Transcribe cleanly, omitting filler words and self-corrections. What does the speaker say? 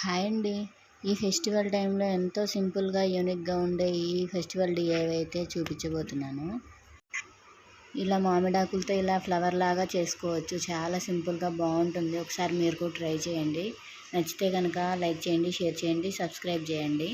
Hi అండి. ఈ festival టైంలో ఎంతో సింపుల్‌గా, యూనిక్‌గా ఉండే ఈ ఫెస్టివల్ డీఐవై అయితే చూపించబోతున్నాను. ఇలా మామిడాకులతో ఇలా ఫ్లవర్ లాగా చేసుకోవచ్చు. చాలా సింపుల్‌గా బాగుంటుంది. ఒకసారి మీరు కూడా ట్రై చేయండి. నచ్చితే కనుక లైక్ చేయండి, షేర్ చేయండి, సబ్స్క్రైబ్ చేయండి.